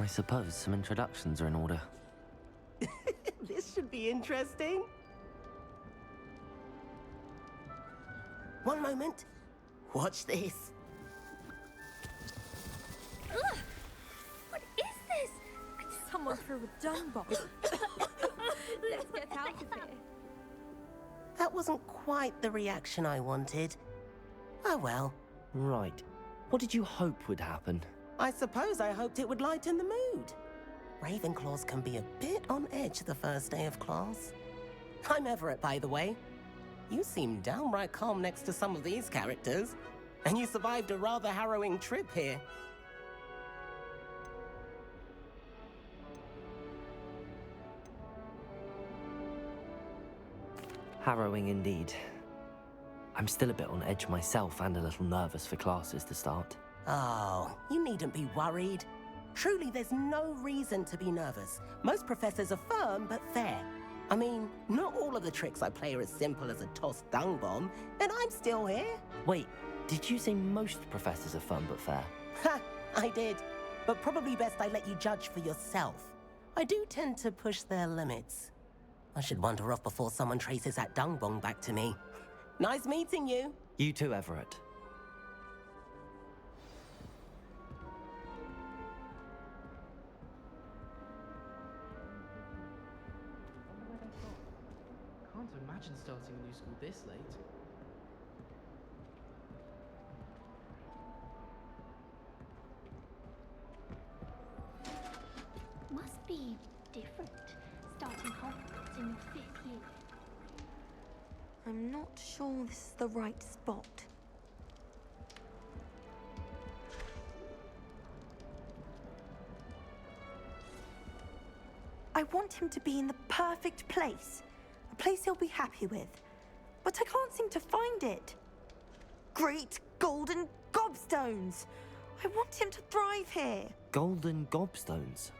I suppose some introductions are in order. This should be interesting. One moment. Watch this. Ugh! What is this? Someone threw a dung bomb. Let's get out of here. That wasn't quite the reaction I wanted. Oh well. Right. What did you hope would happen? I suppose I hoped it would lighten the mood. Ravenclaws can be a bit on edge the first day of class. I'm Everett, by the way. You seem downright calm next to some of these characters, and you survived a rather harrowing trip here. Harrowing indeed. I'm still a bit on edge myself and a little nervous for classes to start. Oh, you needn't be worried. Truly, there's no reason to be nervous. Most professors are firm but fair. I mean, not all of the tricks I play are as simple as a tossed dung bomb, and I'm still here. Wait, did you say most professors are fun but fair? Ha, I did. But probably best I let you judge for yourself. I do tend to push their limits. I should wander off before someone traces that dung bomb back to me. Nice meeting you. You too, Everett. Can't imagine starting a new school this late. Must be different, starting Hogwarts in your 5th year. I'm not sure this is the right spot. I want him to be in the perfect place. A place he'll be happy with. But I can't seem to find it. Great golden gobstones! I want him to thrive here. Golden gobstones?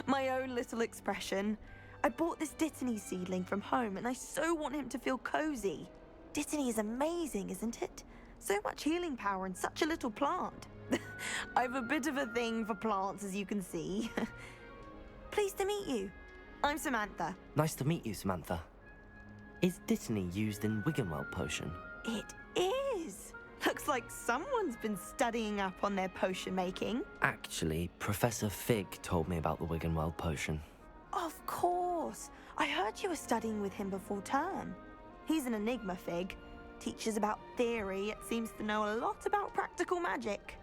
My own little expression. I bought this Dittany seedling from home and I so want him to feel cozy. Dittany is amazing, isn't it? So much healing power in such a little plant. I've a bit of a thing for plants, as you can see. Pleased to meet you. I'm Samantha. Nice to meet you, Samantha. Is Dittany used in Wiggenweld potion? It is. Looks like someone's been studying up on their potion making. Actually, Professor Fig told me about the Wiggenweld potion. Of course. I heard you were studying with him before term. He's an enigma, Fig. Teaches about theory, yet seems to know a lot about practical magic.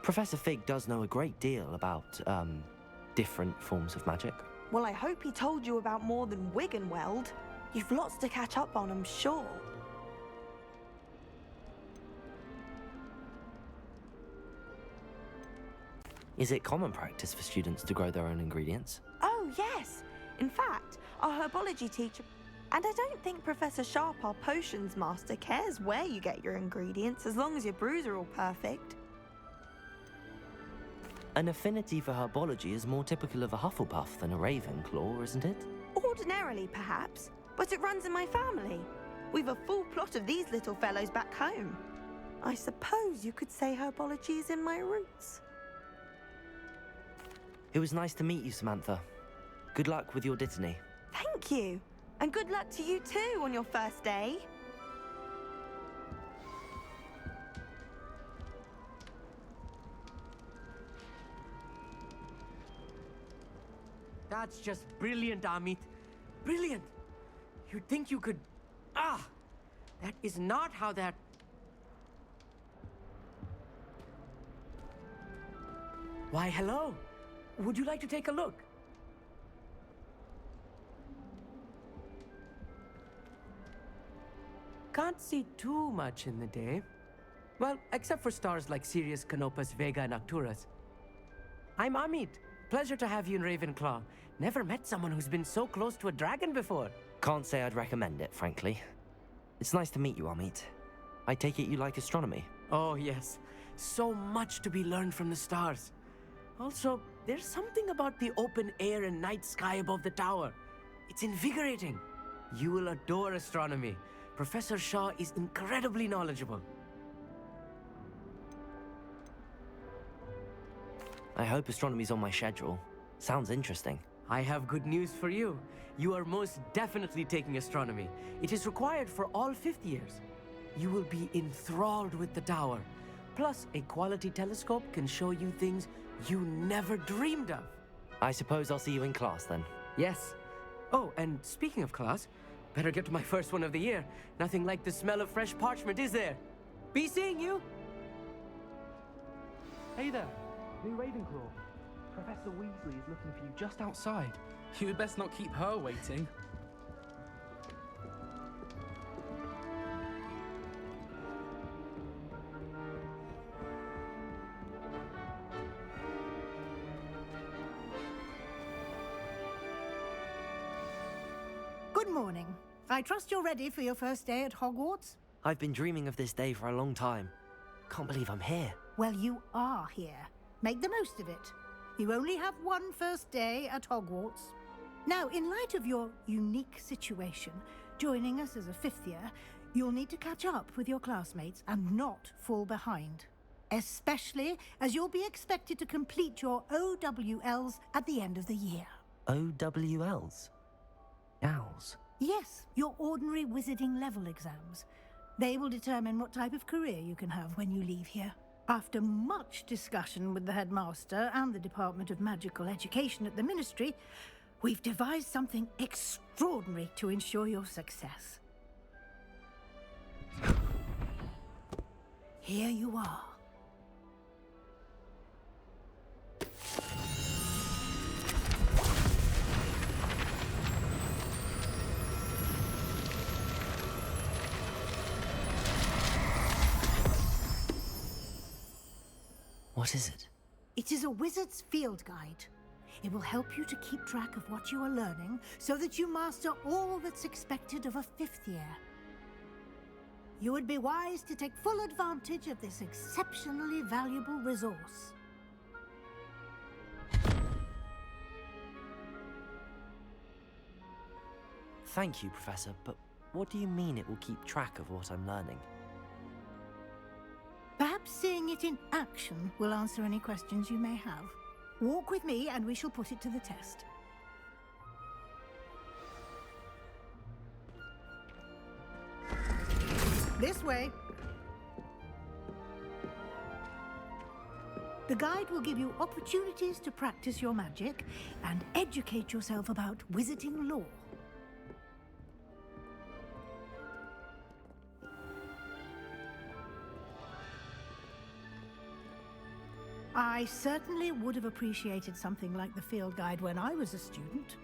Professor Fig does know a great deal about, different forms of magic. Well, I hope he told you about more than Wiggenweld. You've lots to catch up on, I'm sure. Is it common practice for students to grow their own ingredients? Oh, yes. In fact, our herbology teacher... And I don't think Professor Sharp, our potions master, cares where you get your ingredients, as long as your brews are all perfect. An affinity for herbology is more typical of a Hufflepuff than a Ravenclaw, isn't it? Ordinarily, perhaps, but it runs in my family. We've a full plot of these little fellows back home. I suppose you could say herbology is in my roots. It was nice to meet you, Samantha. Good luck with your Dittany. Thank you. And good luck to you too on your first day. That's just brilliant, Amit. Brilliant. You'd think you could... Ah! That is not how that... Why, hello. Would you like to take a look? Can't see too much in the day. Well, except for stars like Sirius, Canopus, Vega, and Arcturus. I'm Amit. Pleasure to have you in Ravenclaw. Never met someone who's been so close to a dragon before. Can't say I'd recommend it, frankly. It's nice to meet you, Amit. I take it you like astronomy? Oh, yes. So much to be learned from the stars. Also, there's something about the open air and night sky above the tower. It's invigorating. You will adore astronomy. Professor Shaw is incredibly knowledgeable. I hope astronomy's on my schedule. Sounds interesting. I have good news for you. You are most definitely taking astronomy. It is required for all fifth years. You will be enthralled with the tower. Plus, a quality telescope can show you things you never dreamed of. I suppose I'll see you in class then. Yes. Oh, and speaking of class, better get to my first one of the year. Nothing like the smell of fresh parchment, is there? Be seeing you! Hey there, new Ravenclaw. Professor Weasley is looking for you just outside. You had best not keep her waiting. Good morning. I trust you're ready for your first day at Hogwarts? I've been dreaming of this day for a long time. Can't believe I'm here. Well, you are here. Make the most of it. You only have one first day at Hogwarts. Now, in light of your unique situation, joining us as a fifth year, you'll need to catch up with your classmates and not fall behind. Especially as you'll be expected to complete your OWLs at the end of the year. OWLs? Owls? Yes, your ordinary wizarding level exams. They will determine what type of career you can have when you leave here. After much discussion with the headmaster and the Department of Magical Education at the Ministry, we've devised something extraordinary to ensure your success. Here you are. What is it? It is a wizard's field guide. It will help you to keep track of what you are learning so that you master all that's expected of a fifth year. You would be wise to take full advantage of this exceptionally valuable resource. Thank you, Professor, but what do you mean it will keep track of what I'm learning? Perhaps seeing it in action will answer any questions you may have. Walk with me and we shall put it to the test. This way. The guide will give you opportunities to practice your magic and educate yourself about wizarding lore. I certainly would have appreciated something like the field guide when I was a student.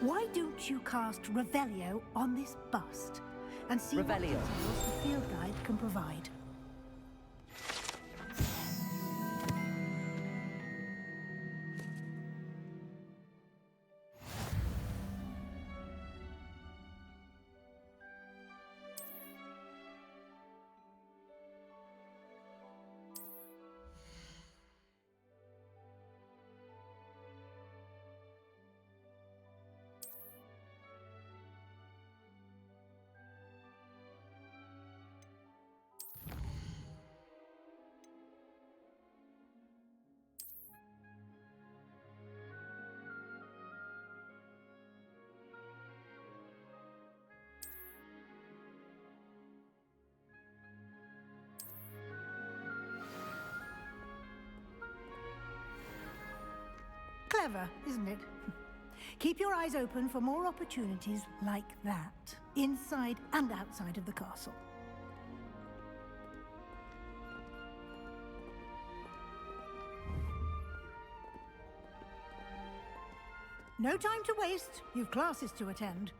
Why don't you cast Revelio on this bust and see what Revelio. details the field guide can provide? Clever, isn't it? Keep your eyes open for more opportunities like that, inside and outside of the castle. No time to waste. You've classes to attend.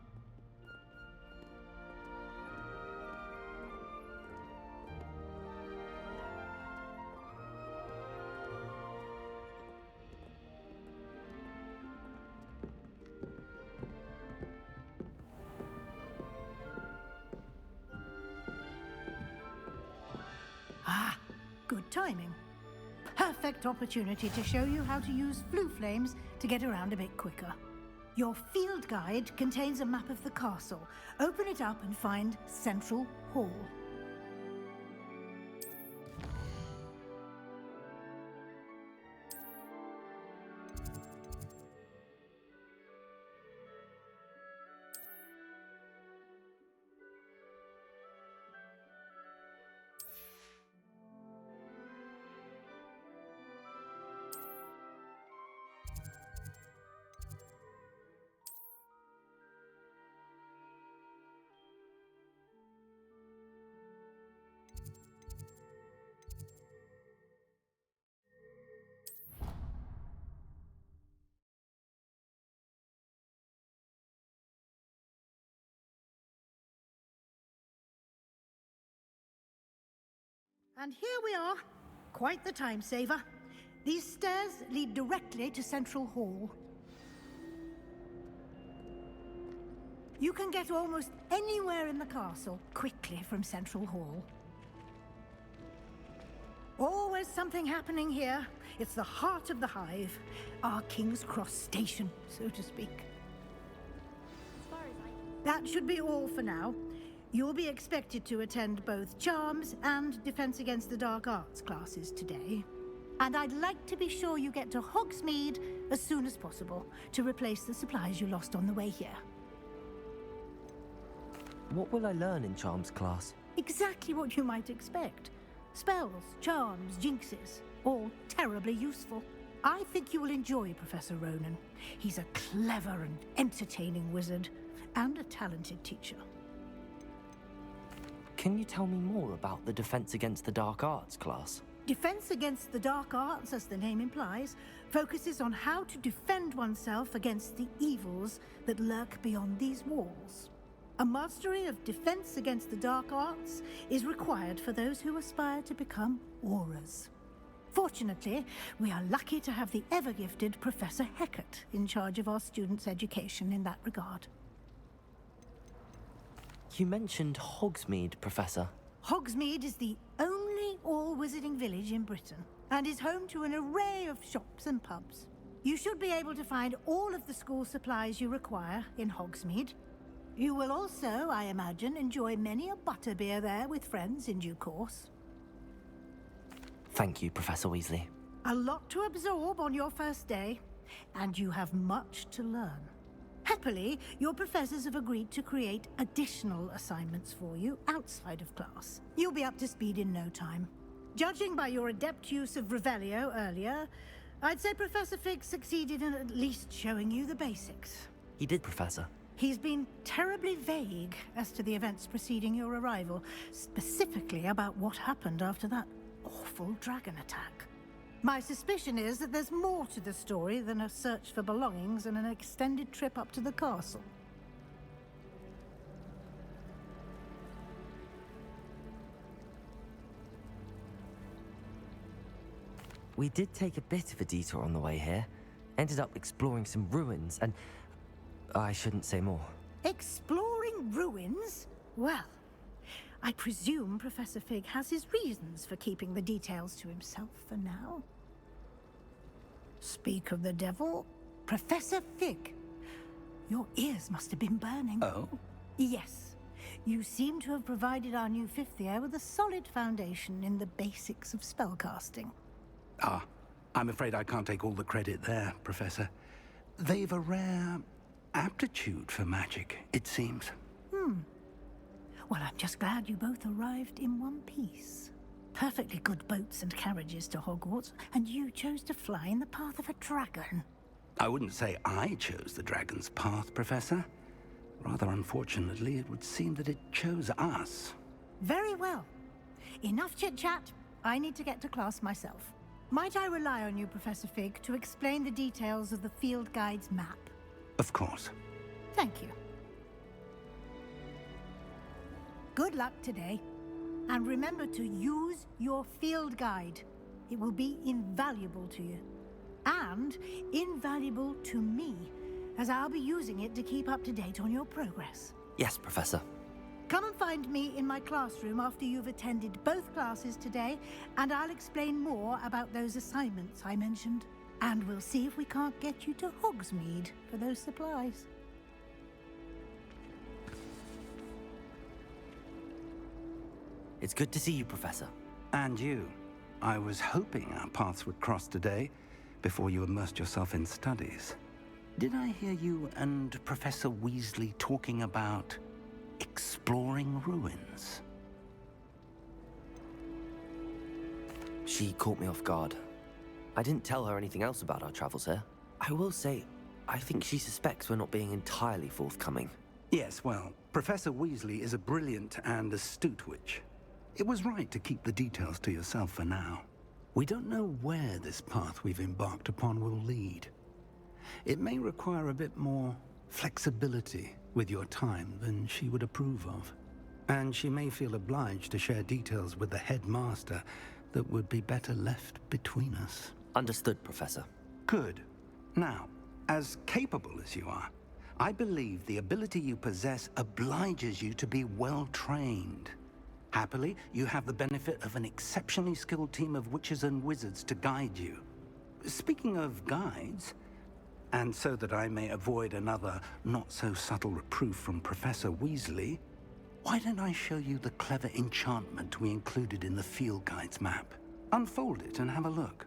Ah, good timing. Perfect opportunity to show you how to use flue flames to get around a bit quicker. Your field guide contains a map of the castle. Open it up and find Central Hall. And here we are. Quite the time saver. These stairs lead directly to Central Hall. You can get almost anywhere in the castle quickly from Central Hall. Always something happening here. It's the heart of the Hive, our King's Cross station, so to speak. That should be all for now. You'll be expected to attend both Charms and Defense Against the Dark Arts classes today. And I'd like to be sure you get to Hogsmeade as soon as possible to replace the supplies you lost on the way here. What will I learn in Charms class? Exactly what you might expect. Spells, charms, jinxes, all terribly useful. I think you will enjoy Professor Ronan. He's a clever and entertaining wizard, and a talented teacher. Can you tell me more about the Defense Against the Dark Arts class? Defense Against the Dark Arts, as the name implies, focuses on how to defend oneself against the evils that lurk beyond these walls. A mastery of Defense Against the Dark Arts is required for those who aspire to become auras. Fortunately, we are lucky to have the ever-gifted Professor Hecat in charge of our students' education in that regard. You mentioned Hogsmeade, Professor. Hogsmeade is the only all-wizarding village in Britain, and is home to an array of shops and pubs. You should be able to find all of the school supplies you require in Hogsmeade. You will also, I imagine, enjoy many a butterbeer there with friends in due course. Thank you, Professor Weasley. A lot to absorb on your first day, and you have much to learn. Happily, your professors have agreed to create additional assignments for you outside of class. You'll be up to speed in no time. Judging by your adept use of Revelio earlier, I'd say Professor Fig succeeded in at least showing you the basics. He did, Professor. He's been terribly vague as to the events preceding your arrival, specifically about what happened after that awful dragon attack. My suspicion is that there's more to the story than a search for belongings and an extended trip up to the castle. We did take a bit of a detour on the way here. Ended up exploring some ruins and... I shouldn't say more. Exploring ruins? Well, I presume Professor Fig has his reasons for keeping the details to himself for now. Speak of the devil, Professor Fig. Your ears must have been burning. Oh? Yes. You seem to have provided our new fifth year with a solid foundation in the basics of spellcasting. Ah, I'm afraid I can't take all the credit there, Professor. They've a rare aptitude for magic, it seems. Well, I'm just glad you both arrived in one piece. Perfectly good boats and carriages to Hogwarts, and you chose to fly in the path of a dragon. I wouldn't say I chose the dragon's path, Professor. Rather unfortunately, it would seem that it chose us. Very well. Enough chit-chat. I need to get to class myself. Might I rely on you, Professor Fig, to explain the details of the field guide's map? Of course. Thank you. Good luck today. And remember to use your field guide. It will be invaluable to you. And invaluable to me, as I'll be using it to keep up to date on your progress. Yes, Professor. Come and find me in my classroom after you've attended both classes today, and I'll explain more about those assignments I mentioned. And we'll see if we can't get you to Hogsmeade for those supplies. It's good to see you, Professor. And you. I was hoping our paths would cross today, before you immersed yourself in studies. Did I hear you and Professor Weasley talking about exploring ruins? She caught me off guard. I didn't tell her anything else about our travels here. I will say, I think she suspects we're not being entirely forthcoming. Yes, well, Professor Weasley is a brilliant and astute witch. It was right to keep the details to yourself for now. We don't know where this path we've embarked upon will lead. It may require a bit more flexibility with your time than she would approve of. And she may feel obliged to share details with the headmaster that would be better left between us. Understood, Professor. Good. Now, as capable as you are, I believe the ability you possess obliges you to be well trained. Happily, you have the benefit of an exceptionally skilled team of witches and wizards to guide you. Speaking of guides, and so that I may avoid another not-so-subtle reproof from Professor Weasley, why don't I show you the clever enchantment we included in the field guide's map? Unfold it and have a look.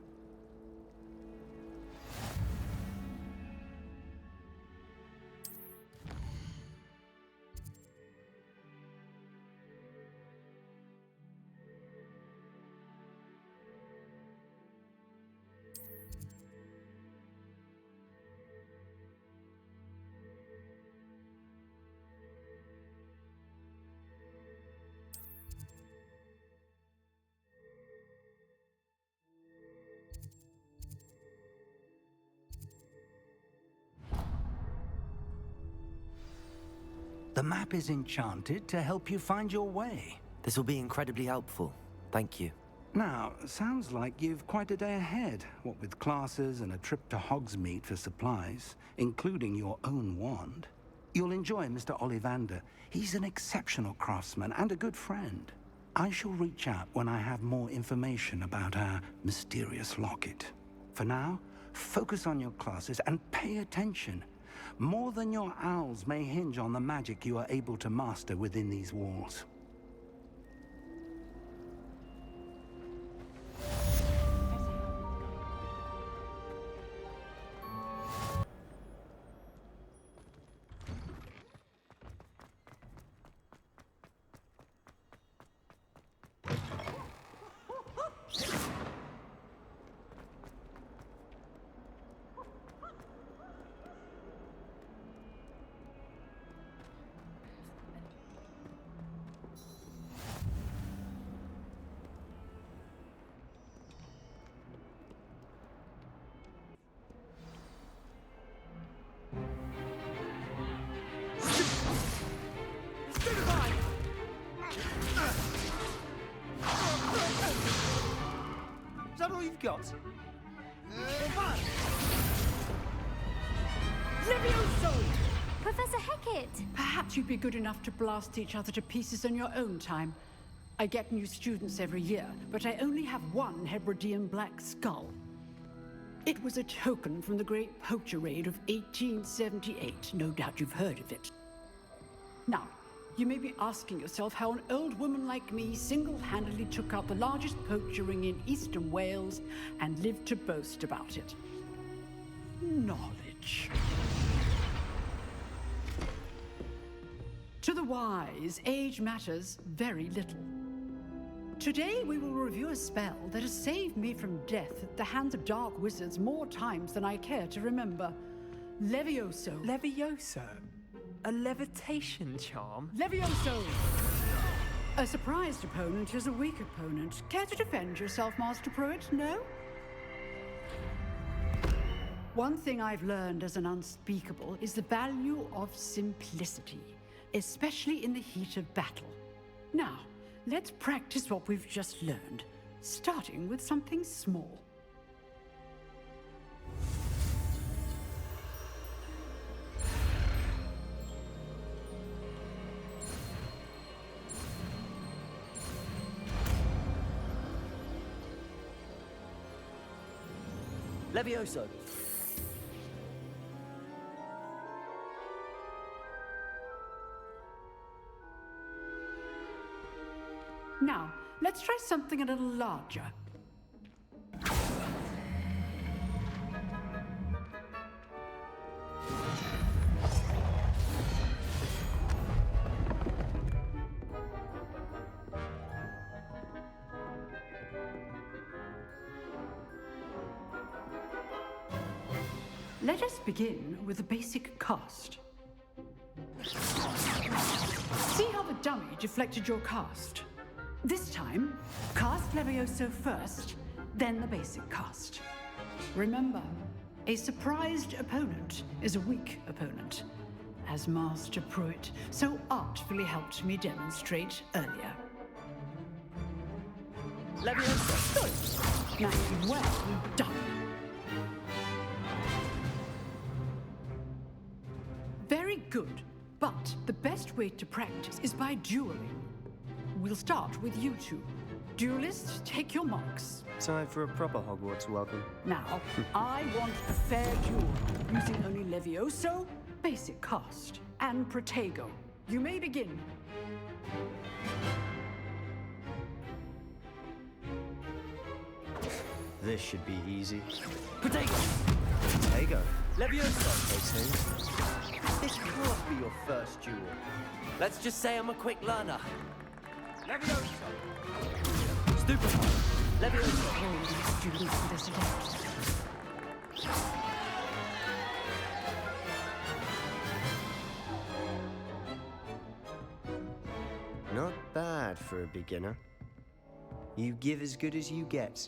The map is enchanted to help you find your way. This will be incredibly helpful. Thank you. Now, sounds like you've quite a day ahead, what with classes and a trip to Hogsmeade for supplies, including your own wand. You'll enjoy Mr. Ollivander. He's an exceptional craftsman and a good friend. I shall reach out when I have more information about our mysterious locket. For now, focus on your classes and pay attention. More than your owls may hinge on the magic you are able to master within these walls. Is that all you've got? Levioso! Professor Hecat! Perhaps you'd be good enough to blast each other to pieces in your own time. I get new students every year, but I only have one Hebridean black skull. It was a token from the Great Poacher Raid of 1878. No doubt you've heard of it. Now, you may be asking yourself how an old woman like me single-handedly took out the largest poacher ring in eastern Wales and lived to boast about it. Knowledge. To the wise, age matters very little. Today we will review a spell that has saved me from death at the hands of dark wizards more times than I care to remember. Levioso. Levioso? A levitation charm? Levioso! A surprised opponent is a weak opponent. Care to defend yourself, Master Pruitt? No? One thing I've learned as an unspeakable is the value of simplicity, especially in the heat of battle. Now, let's practice what we've just learned, starting with something small. Levioso. Now, let's try something a little larger. Let us begin with the basic cast. See how the dummy deflected your cast? This time, cast Levioso first, then the basic cast. Remember, a surprised opponent is a weak opponent. as Master Pruitt so artfully helped me demonstrate earlier. Leviosa! Good. Now, well done. Very good, but the best way to practice is by dueling. We'll start with you two. Duelists, take your marks. Time for a proper Hogwarts welcome. Now, I want a fair duel, using only Levioso, basic cast, and Protego. You may begin. This should be easy. Protego! Protego. Leviosa, K2. This can't be your first duel. Let's just say I'm a quick learner. Leviosa! Stupefy! Leviosa. All these students for this event. Not bad for a beginner. You give as good as you get.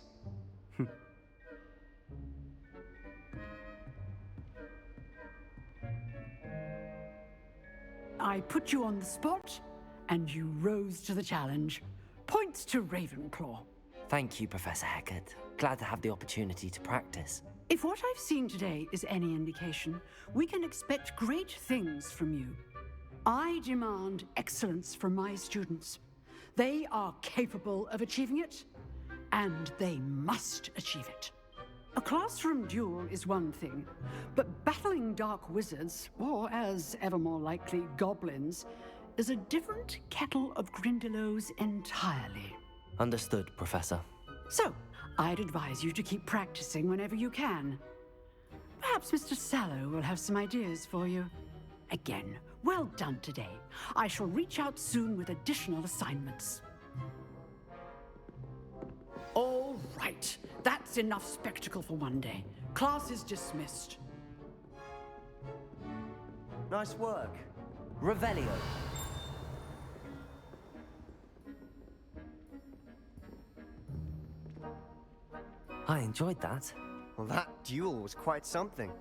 I put you on the spot, and you rose to the challenge. Points to Ravenclaw. Thank you, Professor Hecat. Glad to have the opportunity to practice. If what I've seen today is any indication, we can expect great things from you. I demand excellence from my students. They are capable of achieving it, and they must achieve it. A classroom duel is one thing, but battling dark wizards, or as ever more likely, goblins, is a different kettle of Grindylows entirely. Understood, Professor. So, I'd advise you to keep practicing whenever you can. Perhaps Mr. Sallow will have some ideas for you. Again, well done today. I shall reach out soon with additional assignments. All right. That's enough spectacle for one day. Class is dismissed. Nice work. Revelio. I enjoyed that. Well, that duel was quite something.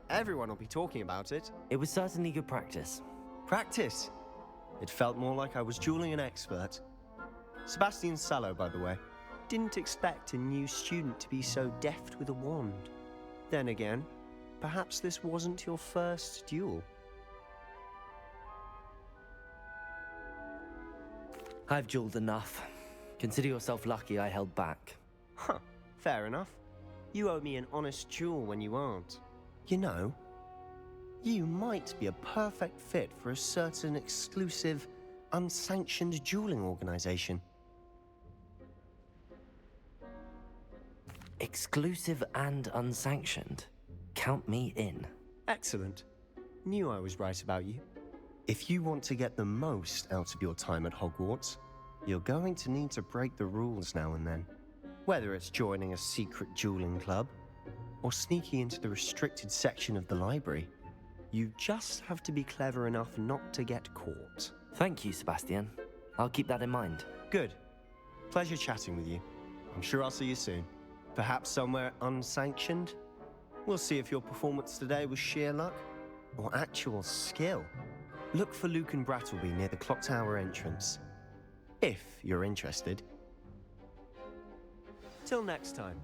Everyone will be talking about it. It was certainly good practice. Practice? It felt more like I was dueling an expert. Sebastian Sallow, by the way. Didn't expect a new student to be so deft with a wand. Then again, perhaps this wasn't your first duel. I've dueled enough. Consider yourself lucky I held back. Huh, fair enough. You owe me an honest duel when you aren't. You know, you might be a perfect fit for a certain exclusive, unsanctioned dueling organization. Exclusive and unsanctioned. Count me in. Excellent. Knew I was right about you. If you want to get the most out of your time at Hogwarts, you're going to need to break the rules now and then. Whether it's joining a secret dueling club, or sneaking into the restricted section of the library, you just have to be clever enough not to get caught. Thank you, Sebastian. I'll keep that in mind. Good. Pleasure chatting with you. I'm sure I'll see you soon. Perhaps somewhere unsanctioned? We'll see if your performance today was sheer luck or actual skill. Look for Luke and Brattleby near the clock tower entrance, if you're interested. Till next time.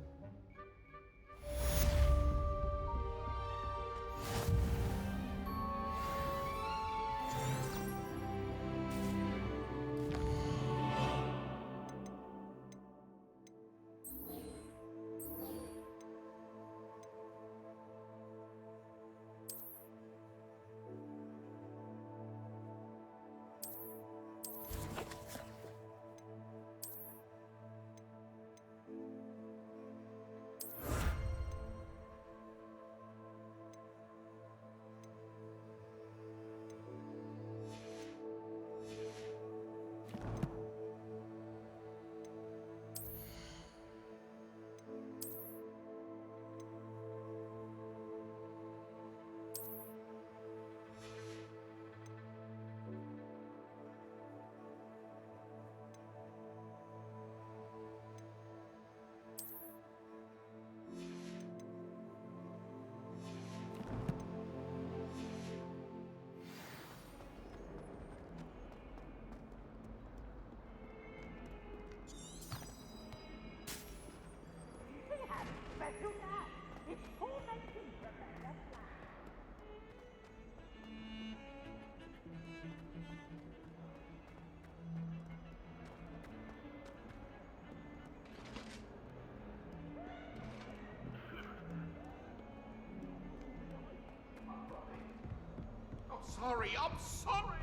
sorry. I'm sorry.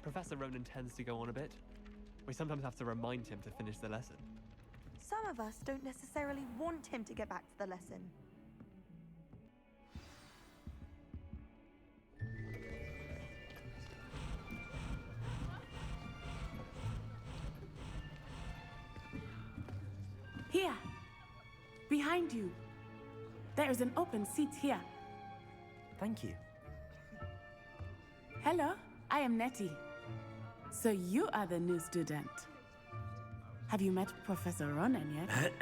Professor Ronan tends to go on a bit. We sometimes have to remind him to finish the lesson. Some of us don't necessarily want him to get back to the lesson. Here, behind you. There is an open seat here. Thank you. Hello, I am Nettie. So you are the new student. Have you met Professor Ronan yet?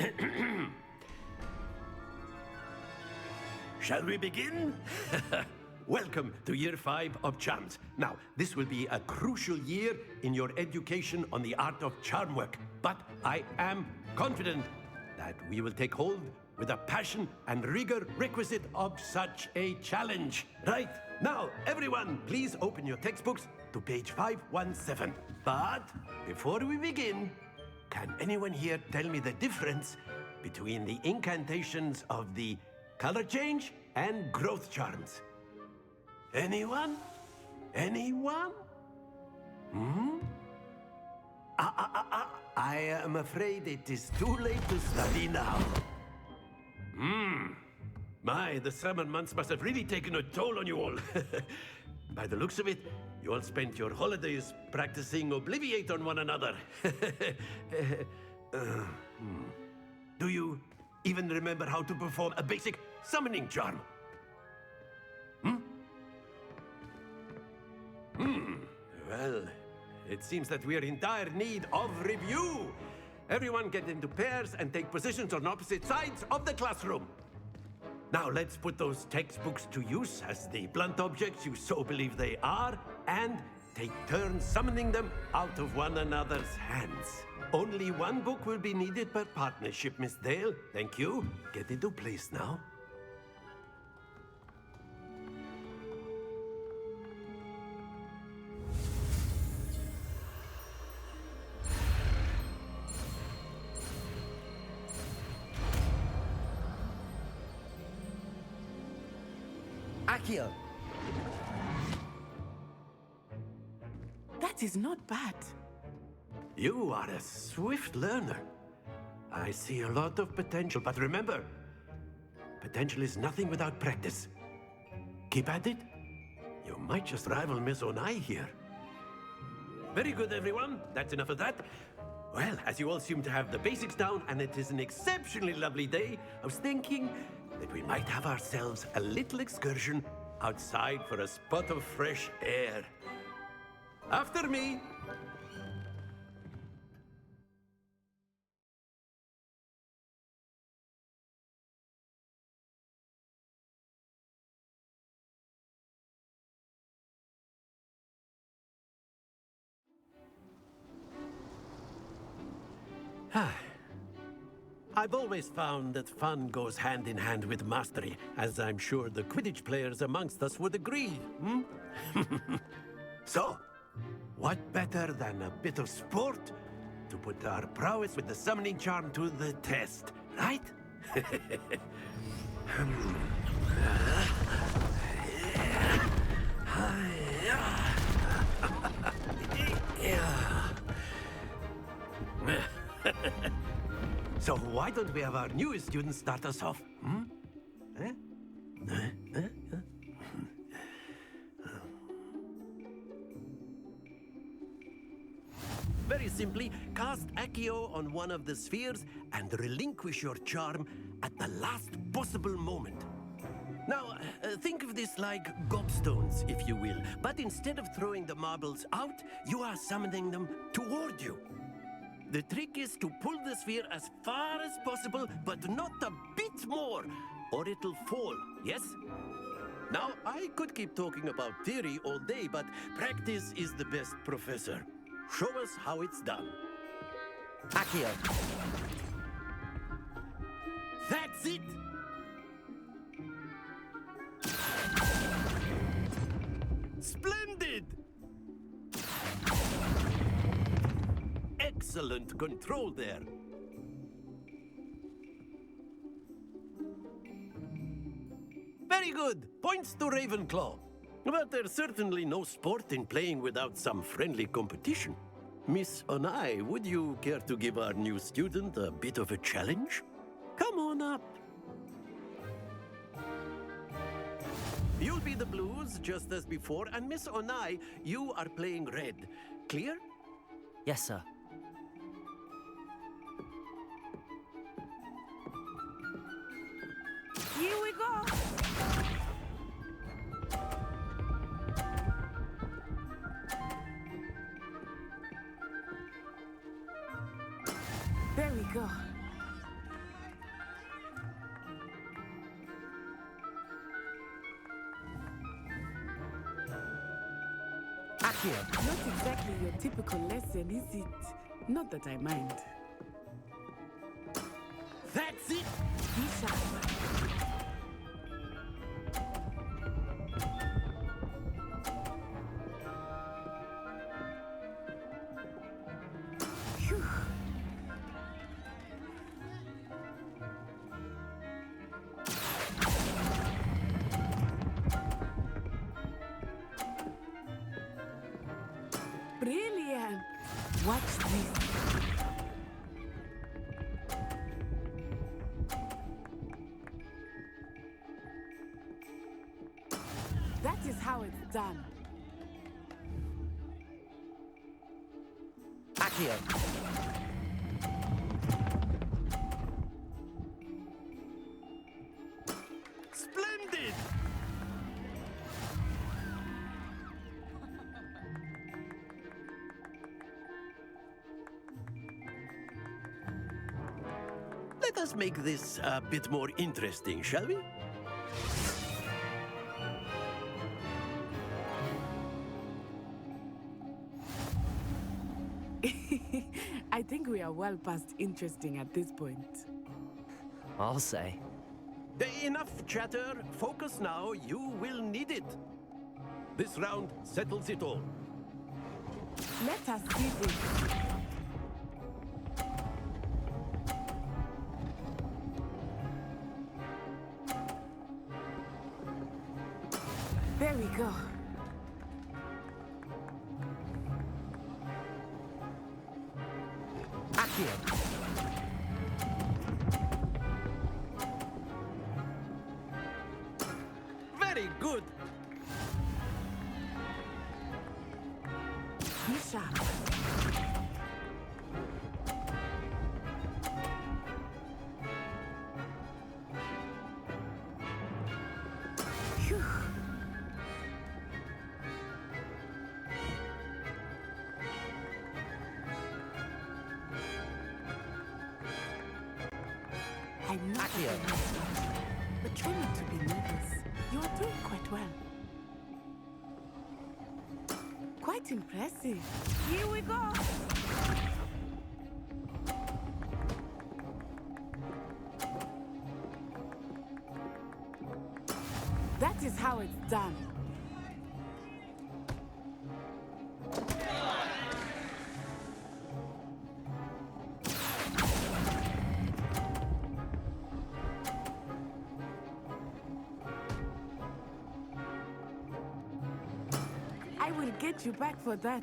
Shall we begin? Welcome to Year 5 of Charms. Now, this will be a crucial year in your education on the art of charm work, but I am confident that we will take hold with the passion and rigor requisite of such a challenge. Right, now, everyone, please open your textbooks to page 517. But before we begin, can anyone here tell me the difference between the incantations of the color change and growth charms? Anyone? Anyone? I am afraid it is too late to study now. My, the summer months must have really taken a toll on you all. By the looks of it, you all spent your holidays practicing Obliviate on one another. Do you even remember how to perform a basic summoning charm? Well, it seems that we are in dire need of review. Everyone get into pairs and take positions on opposite sides of the classroom. Now let's put those textbooks to use as the blunt objects you so believe they are, and take turns summoning them out of one another's hands. Only one book will be needed per partnership, Miss Dale. Thank you. Get into place now. Accio! That is not bad. You are a swift learner. I see a lot of potential, but remember, potential is nothing without practice. Keep at it. You might just rival Miss Onai here. Very good, everyone. That's enough of that. Well, as you all seem to have the basics down, and it is an exceptionally lovely day, I was thinking that we might have ourselves a little excursion outside for a spot of fresh air. After me. I've always found that fun goes hand in hand with mastery, as I'm sure the Quidditch players amongst us would agree. So, what better than a bit of sport to put our prowess with the summoning charm to the test, right? So why don't we have our newest student start us off? Very simply, cast Accio on one of the spheres and relinquish your charm at the last possible moment. Now, think of this like gobstones, if you will, but instead of throwing the marbles out, you are summoning them toward you. The trick is to pull the sphere as far as possible, but not a bit more, or it'll fall, yes? Now, I could keep talking about theory all day, but practice is the best professor. Show us how it's done. Accio! That's it! Splendid! Excellent control there. Very good. Points to Ravenclaw. But there's certainly no sport in playing without some friendly competition. Miss Onai, would you care to give our new student a bit of a challenge? Come on up. You'll be the blues, just as before, and Miss Onai, you are playing red. Clear? Yes, sir. Here we go. There we go. Accio. Not exactly your typical lesson, is it? Not that I mind. That's it! Be sharp. Phew. Brilliant! Watch this. That is how it's done. Accio. Splendid! Let us make this a bit more interesting, shall we? I think we are well past interesting at this point. I'll say. Enough chatter. Focus now. You will need it. This round settles it all. Let us see this. There we go. Accio. Very good. Be sharp. Phew. I'm not Accio. but try not to be nervous. You are doing quite well. Quite impressive. Here we go. That is how it's done. I will get you back for that.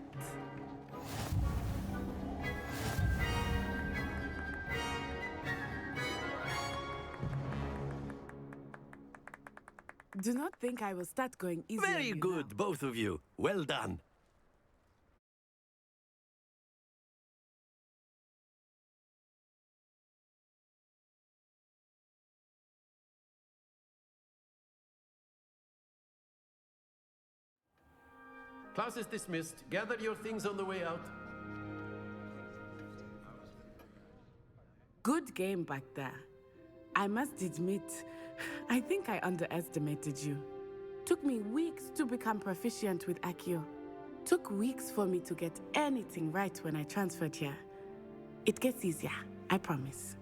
Do not think I will start going easy. Very good, both of you. Well done. Class is dismissed. Gather your things on the way out. Good game back there. I must admit, I think I underestimated you. Took me weeks to become proficient with Accio. Took weeks for me to get anything right when I transferred here. It gets easier, I promise.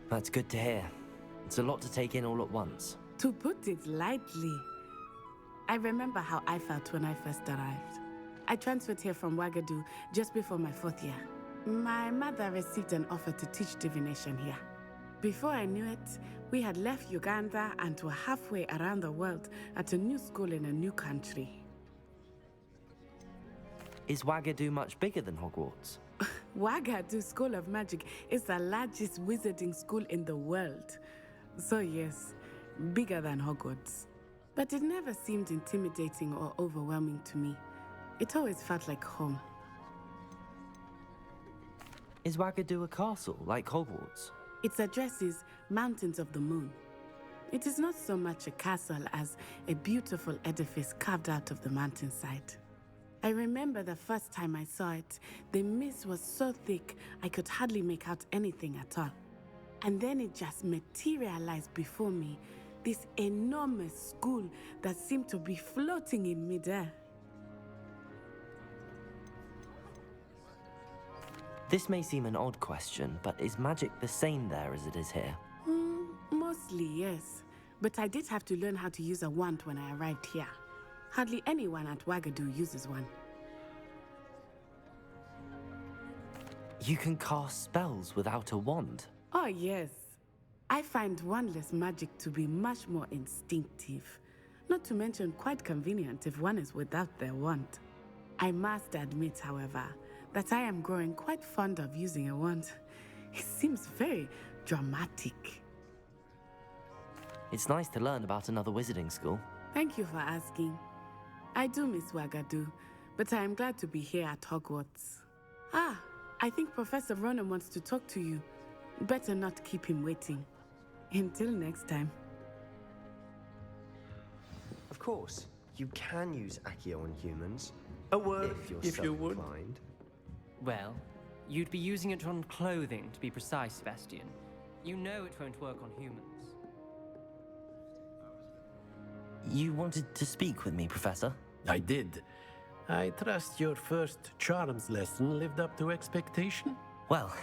That's good to hear. It's a lot to take in all at once. To put it lightly, I remember how I felt when I first arrived. I transferred here from Wagadu just before my 4th year. My mother received an offer to teach divination here. Before I knew it, we had left Uganda and were halfway around the world at a new school in a new country. Is Wagadu much bigger than Hogwarts? Wagadu School of Magic is the largest wizarding school in the world. So yes, bigger than Hogwarts. But it never seemed intimidating or overwhelming to me. It always felt like home. Is Wagadu a castle, like Hogwarts? Its address is Mountains of the Moon. It is not so much a castle as a beautiful edifice carved out of the mountainside. I remember the first time I saw it, the mist was so thick I could hardly make out anything at all. And then it just materialized before me, this enormous school that seemed to be floating in midair. This may seem an odd question, but is magic the same there as it is here? Mostly, yes. But I did have to learn how to use a wand when I arrived here. Hardly anyone at Wagadu uses one. You can cast spells without a wand? Oh, yes. I find wandless magic to be much more instinctive. Not to mention quite convenient if one is without their wand. I must admit, however, that I am growing quite fond of using a wand. It seems very dramatic. It's nice to learn about another wizarding school. Thank you for asking. I do miss Wagadu, but I am glad to be here at Hogwarts. Ah, I think Professor Ronan wants to talk to you. Better not keep him waiting. Until next time. Of course, you can use Accio on humans. A word, if you would. inclined. Well, you'd be using it on clothing, to be precise, Sebastian. You know it won't work on humans. You wanted to speak with me, Professor? I did. I trust your first charms lesson lived up to expectation? Well,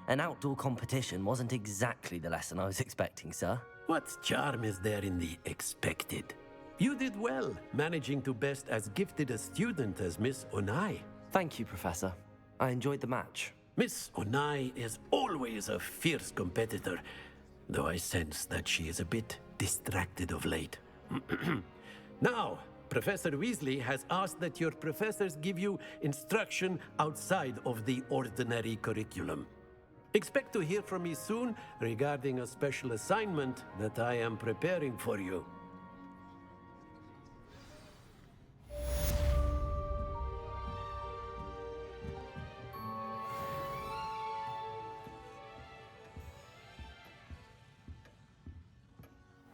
an outdoor competition wasn't exactly the lesson I was expecting, sir. What charm is there in the expected? You did well, managing to best as gifted a student as Miss Onai. Thank you, Professor. I enjoyed the match. Miss Onai is always a fierce competitor, though I sense that she is a bit distracted of late. Now, Professor Weasley has asked that your professors give you instruction outside of the ordinary curriculum. Expect to hear from me soon regarding a special assignment that I am preparing for you.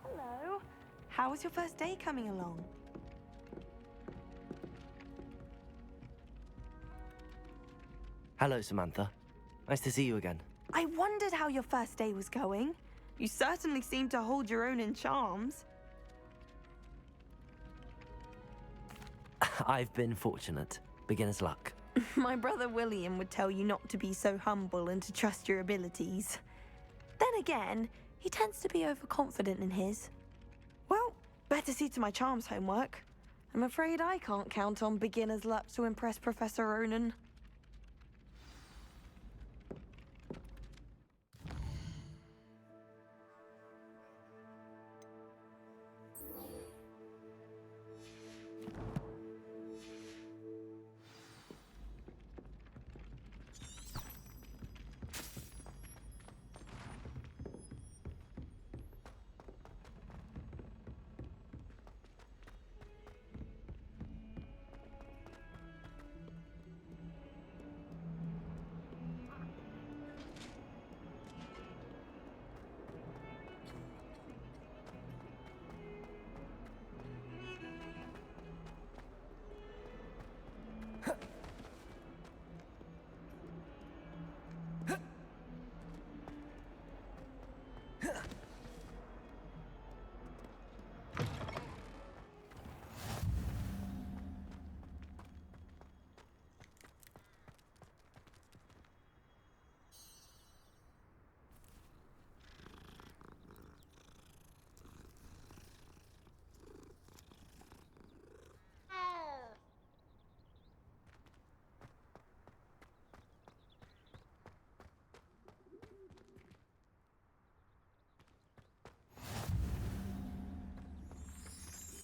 Hello. How was your first day coming along? Hello, Samantha. Nice to see you again. I wondered how your first day was going. You certainly seem to hold your own in charms. I've been fortunate. Beginner's luck. My brother William would tell you not to be so humble and to trust your abilities. Then again, he tends to be overconfident in his. Well, better see to my charms homework. I'm afraid I can't count on beginner's luck to impress Professor Ronan.